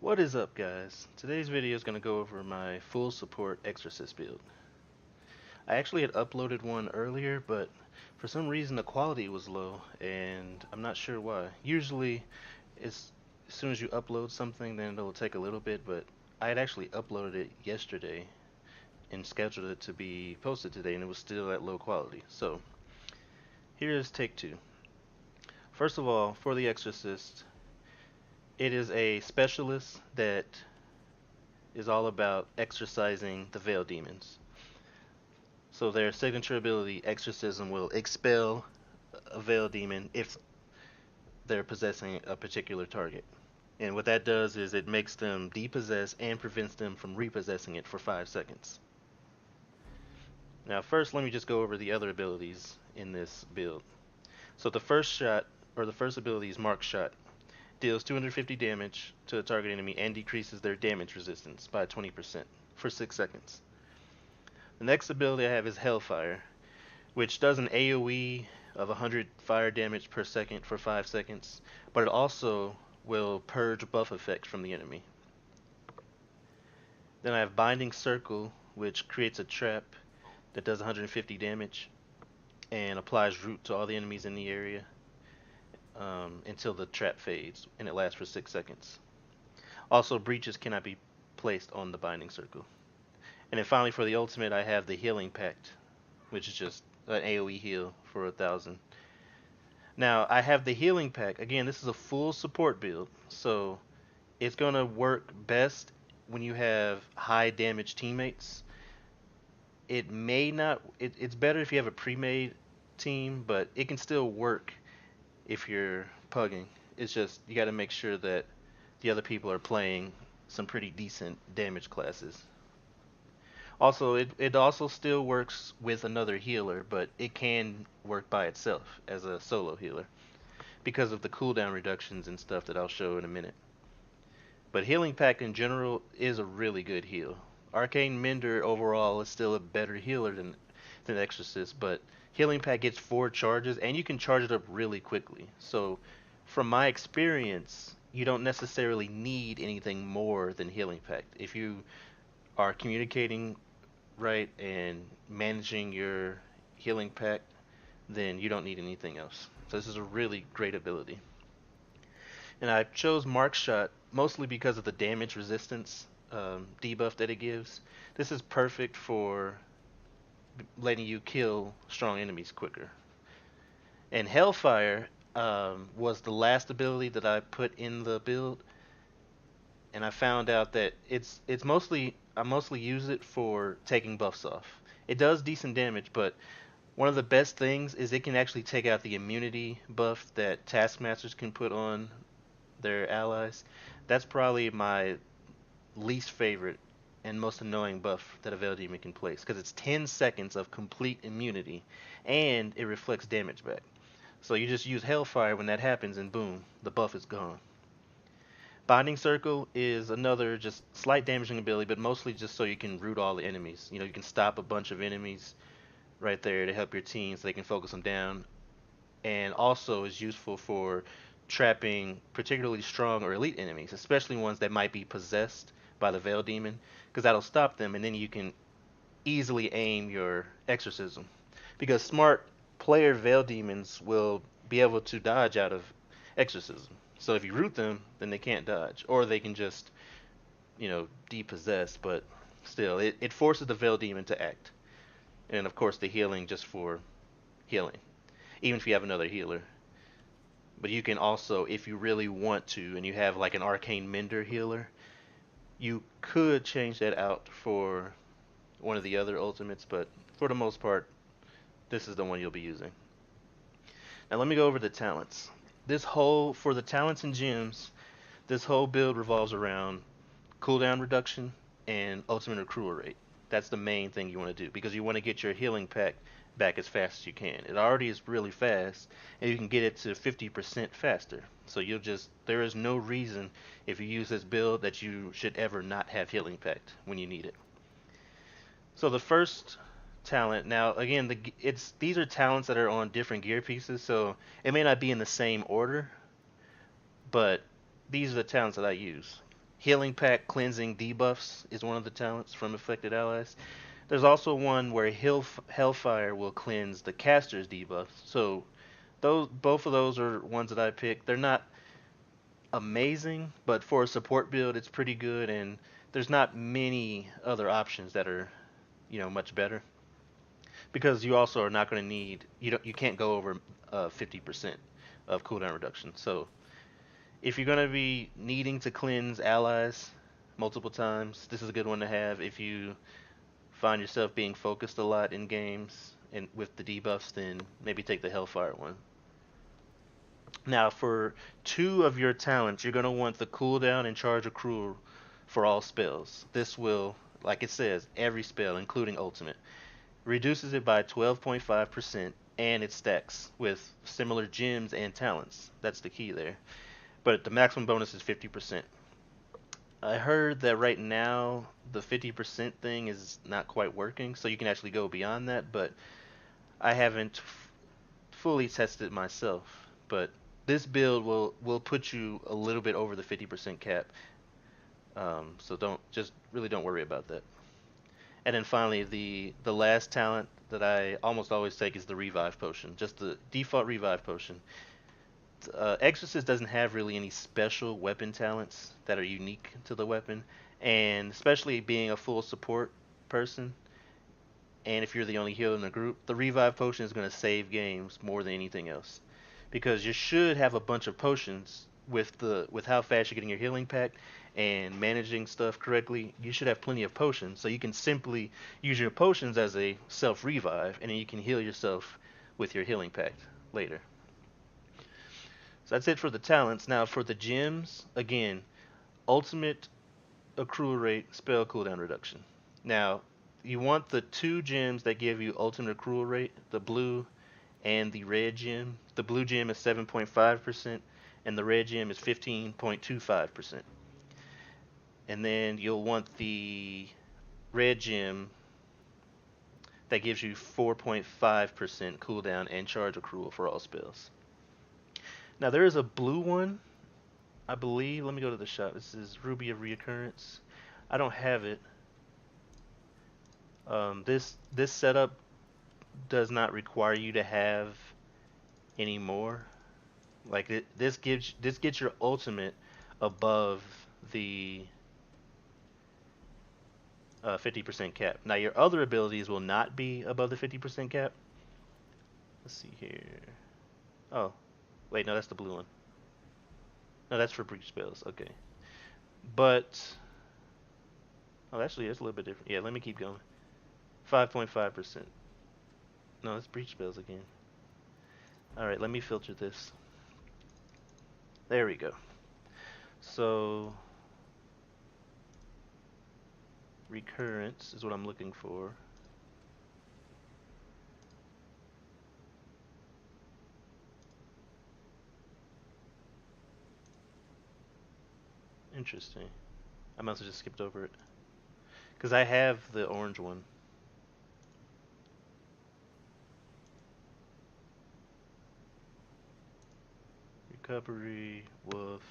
What is up, guys? Today's video is going to go over my full support Exorcist build. I actually had uploaded one earlier, but for some reason the quality was low, and I'm not sure why. Usually, it's as soon as you upload something, then it'll take a little bit, but I had actually uploaded it yesterday and scheduled it to be posted today, and it was still at low quality. So, here is take two. First of all, for the Exorcist, it is a specialist that is all about exorcising the veil demons. So their signature ability, Exorcism, will expel a veil demon if they're possessing a particular target. And what that does is it makes them depossess and prevents them from repossessing it for 5 seconds. Now first let me just go over the other abilities in this build. So the first shot, or the first ability is Mark Shot. Deals 250 damage to a target enemy and decreases their damage resistance by 20% for 6 seconds. The next ability I have is Hellfire, which does an AoE of 100 fire damage per second for 5 seconds, but it also will purge buff effects from the enemy. Then I have Binding Circle, which creates a trap that does 150 damage and applies root to all the enemies in the area until the trap fades, and it lasts for 6 seconds. Also, breaches cannot be placed on the Binding Circle. And then finally, for the ultimate, I have the Healing Pact, which is just an AoE heal for 1,000. Now, I have the Healing Pack. Again, this is a full support build, so it's going to work best when you have high damage teammates. It may not, it's better if you have a pre-made team, but it can still work if you're pugging. It's just, you got to make sure that the other people are playing some pretty decent damage classes. Also, it also still works with another healer, but it can work by itself as a solo healer because of the cooldown reductions and stuff that I'll show in a minute. But Healing Pact in general is a really good heal. Arcane Mender overall is still a better healer than Exorcist, but Healing Pact gets 4 charges and you can charge it up really quickly. So from my experience, you don't necessarily need anything more than Healing Pact. If you are communicating right and managing your Healing Pact, then you don't need anything else. So this is a really great ability. And I chose Mark Shot mostly because of the damage resistance debuff that it gives. This is perfect for letting you kill strong enemies quicker. And Hellfire was the last ability that I put in the build, and I found out that it's mostly, I mostly use it for taking buffs off. It does decent damage, but one of the best things is it can actually take out the immunity buff that Taskmasters can put on their allies. That's probably my least favorite and most annoying buff that a Veil Demon can place, because it's 10 seconds of complete immunity and it reflects damage back. So you just use Hellfire when that happens and boom, the buff is gone. Binding Circle is another just slight damaging ability, but mostly just so you can root all the enemies. You know, you can stop a bunch of enemies right there to help your team so they can focus them down. And also is useful for trapping particularly strong or elite enemies, especially ones that might be possessed by the Veil Demon, because that'll stop them and then you can easily aim your Exorcism. Because smart player Veil Demons will be able to dodge out of Exorcism. So if you root them, then they can't dodge. Or they can just, you know, depossess, but still, it forces the Veil Demon to act. And of course the healing just for healing, even if you have another healer. But you can also, if you really want to, and you have like an Arcane Mender healer, you could change that out for one of the other ultimates, but for the most part, this is the one you'll be using. Now let me go over the talents. For the talents and gems, this whole build revolves around cooldown reduction and ultimate accrual rate. That's the main thing you want to do, because you want to get your Healing Pack back as fast as you can. It already is really fast, and you can get it to 50% faster. So there is no reason if you use this build that you should ever not have Healing Pact when you need it. So the first talent, now again, these are talents that are on different gear pieces, so it may not be in the same order, but these are the talents that I use. Healing Pact cleansing debuffs is one of the talents from affected allies. There's also one where Hellfire will cleanse the caster's debuffs. So those both of those are ones that I picked. They're not amazing, but for a support build, it's pretty good, and there's not many other options that are, much better because you also are not going to need you can't go over 50% of cooldown reduction. So if you're going to be needing to cleanse allies multiple times, this is a good one to have. If you find yourself being focused a lot in games and with the debuffs, then maybe take the Hellfire one. Now, for two of your talents, you're going to want the cooldown and charge accrual for all spells. This will, like it says, every spell, including ultimate, reduces it by 12.5%, and it stacks with similar gems and talents. That's the key there. But the maximum bonus is 50%. I heard that right now the 50% thing is not quite working, so you can actually go beyond that, but I haven't fully tested myself. But this build will put you a little bit over the 50% cap. So don't worry about that. And then finally, the last talent that I almost always take is the revive potion, just the default revive potion. Exorcist doesn't have really any special weapon talents that are unique to the weapon, and especially being a full support person, and if you're the only healer in the group, the revive potion is going to save games more than anything else, because you should have a bunch of potions with how fast you're getting your healing pack and managing stuff correctly. You should have plenty of potions, so you can simply use your potions as a self revive, and then you can heal yourself with your healing pack later. So that's it for the talents. Now for the gems, again, ultimate accrual rate, spell cooldown reduction. Now, you want the two gems that give you ultimate accrual rate, the blue and the red gem. The blue gem is 7.5%, and the red gem is 15.25%. And then you'll want the red gem that gives you 4.5% cooldown and charge accrual for all spells. Now there is a blue one, I believe. Let me go to the shop. This is Ruby of Reoccurrence. I don't have it. This setup does not require you to have any more. Like this gets your ultimate above the 50% cap. Now your other abilities will not be above the 50% cap. Let's see here. Oh, wait, no, that's the blue one. No, that's for breach spells. Okay, but actually, it's a little bit different. Yeah, let me keep going. 5.5%. No, it's breach spells again. All right, let me filter this. There we go. So recurrence is what I'm looking for. Interesting. I must have just skipped over it. Because I have the orange one. Recovery, woof,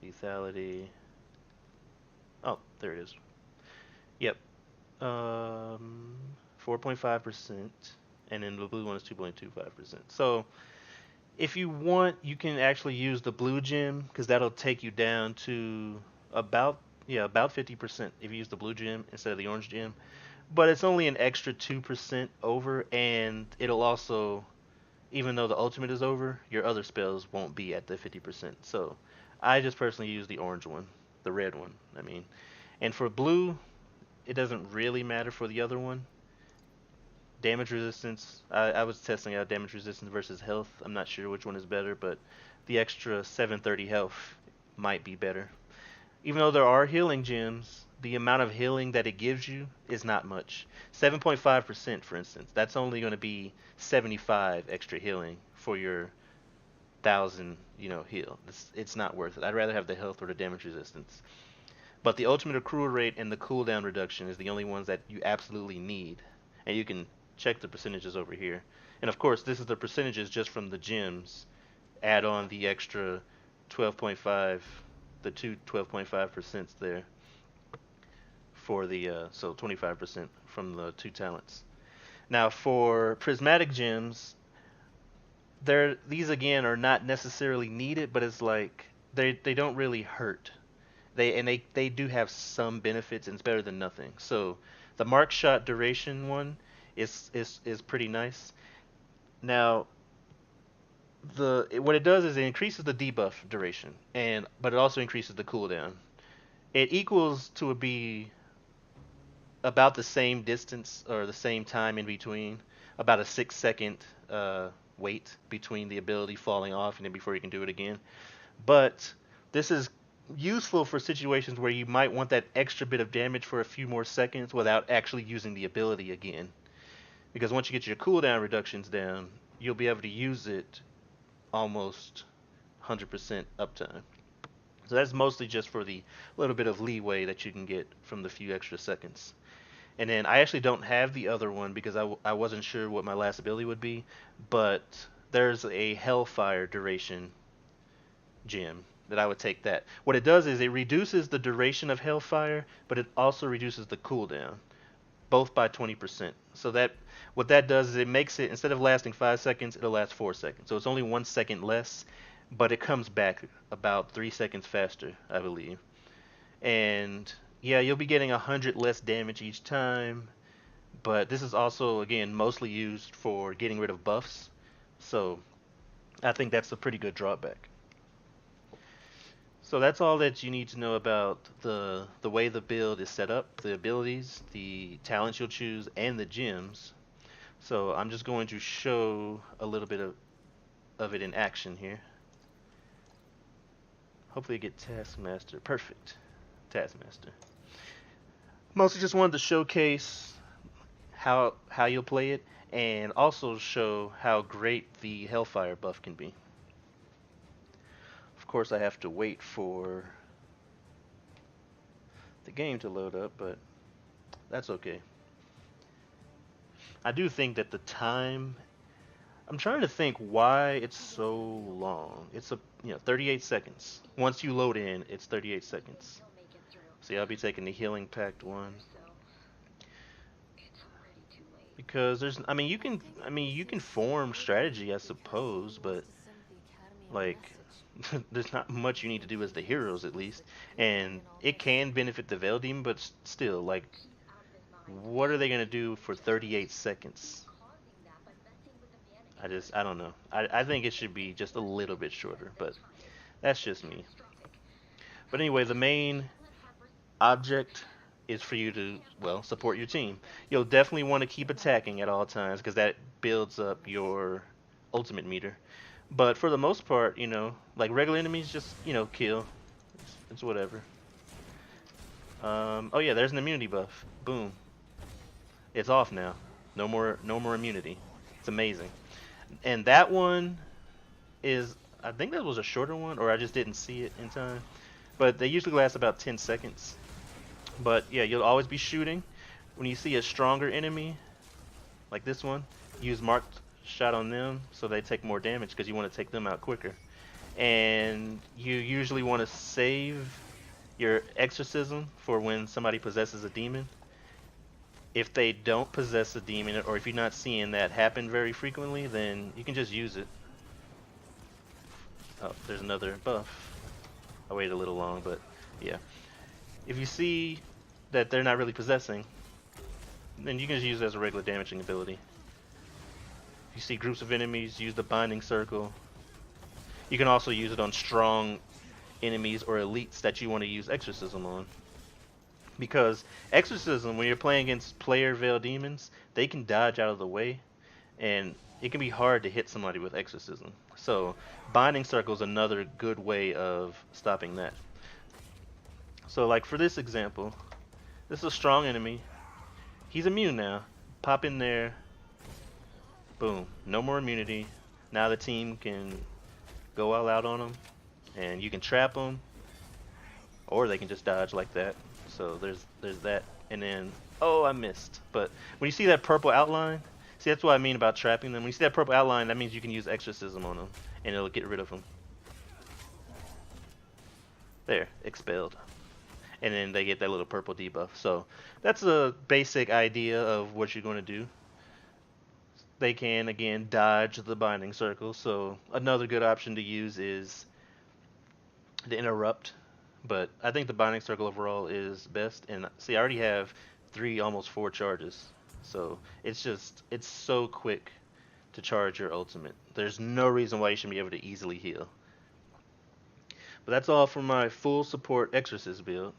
lethality. Oh, there it is. Yep. 4.5%, and then the blue one is 2.25%. So if you want, you can actually use the blue gem because that'll take you down to about 50% if you use the blue gem instead of the orange gem. But it's only an extra 2% over, and it'll also, even though the ultimate is over, your other spells won't be at the 50%. So I just personally use the orange one, the red one, I mean. And for blue, it doesn't really matter for the other one. Damage resistance, I was testing out damage resistance versus health. I'm not sure which one is better, but the extra 730 health might be better. Even though there are healing gems, the amount of healing that it gives you is not much. 7.5%, for instance, that's only going to be 75 extra healing for your 1,000, heal. It's not worth it. I'd rather have the health or the damage resistance. But the ultimate accrual rate and the cooldown reduction is the only ones that you absolutely need. And you can check the percentages over here. And of course, this is the percentages just from the gems. Add on the extra 12.5 the two 12.5% there for the so 25% from the two talents. Now for prismatic gems, these again are not necessarily needed, but it's like they don't really hurt. They do have some benefits, and it's better than nothing. So the mark shot duration one is pretty nice. Now what it does is it increases the debuff duration, and but it also increases the cooldown. It equals to be about the same distance or the same time in between, about a 6 second wait between the ability falling off and then before you can do it again. But this is useful for situations where you might want that extra bit of damage for a few more seconds without actually using the ability again. Because once you get your cooldown reductions down, you'll be able to use it almost 100% uptime. So that's mostly just for the little bit of leeway that you can get from the few extra seconds. And then I actually don't have the other one because I wasn't sure what my last ability would be, but there's a Hellfire duration gem that I would take that. What it does is it reduces the duration of Hellfire, but it also reduces the cooldown, both by 20%. So that what that does is it makes it, instead of lasting 5 seconds, it'll last 4 seconds. So it's only 1 second less, but it comes back about 3 seconds faster, I believe. And yeah, you'll be getting 100 less damage each time, but this is also, again, mostly used for getting rid of buffs. So I think that's a pretty good drawback. So that's all that you need to know about the way the build is set up, the abilities, the talents you'll choose, and the gems. So I'm just going to show a little bit of it in action here. Hopefully I get Taskmaster. Perfect. Taskmaster. Mostly just wanted to showcase how you'll play it and also show how great the Hellfire buff can be. Of course I have to wait for the game to load up, but that's okay. I do think that the time, I'm trying to think why it's so long. It's 38 seconds. Once you load in, it's 38 seconds. See, I'll be taking the Healing Pact one. Because you can form strategy, I suppose, but like there's not much you need to do as the heroes, at least, and it can benefit the Veil Demon, but still, like, what are they gonna do for 38 seconds? I don't know. I think it should be just a little bit shorter, but that's just me. But anyway, the main object is for you to, well, support your team. You'll definitely want to keep attacking at all times because that builds up your ultimate meter. But for the most part, like regular enemies, just, kill. It's whatever. Oh yeah, there's an immunity buff. Boom. It's off now. No more immunity. It's amazing. And that one is, I think that was a shorter one, or I just didn't see it in time. But they usually last about 10 seconds. But yeah, you'll always be shooting. When you see a stronger enemy, like this one, use marked shot on them so they take more damage because you want to take them out quicker. And you usually want to save your exorcism for when somebody possesses a demon. If they don't possess a demon, or if you're not seeing that happen very frequently, then you can just use it. Oh, there's another buff. I waited a little long, but yeah. If you see that they're not really possessing, then you can just use it as a regular damaging ability. If you see groups of enemies, use the binding circle. You can also use it on strong enemies or elites that you want to use exorcism on. Because exorcism, when you're playing against player Veil Demons, they can dodge out of the way, and it can be hard to hit somebody with exorcism. So binding circle is another good way of stopping that. So like for this example, this is a strong enemy. He's immune now. Pop in there. Boom. No more immunity. Now the team can go all out on him, and you can trap them, or they can just dodge like that. So there's that. And then, oh, I missed. But when you see that purple outline, see, that's what I mean about trapping them. When you see that purple outline, that means you can use exorcism on them, and it'll get rid of them. There, expelled. And then they get that little purple debuff. So that's a basic idea of what you're going to do. They can, again, dodge the binding circle. So another good option to use is the interrupt. But I think the binding circle overall is best. And see, I already have 3, almost 4 charges. So it's so quick to charge your ultimate. There's no reason why you shouldn't be able to easily heal. But that's all for my full support Exorcist build.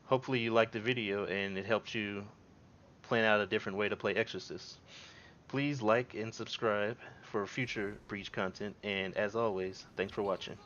Hopefully you liked the video and it helped you plan out a different way to play Exorcist. Please like and subscribe for future Breach content, and as always, thanks for watching.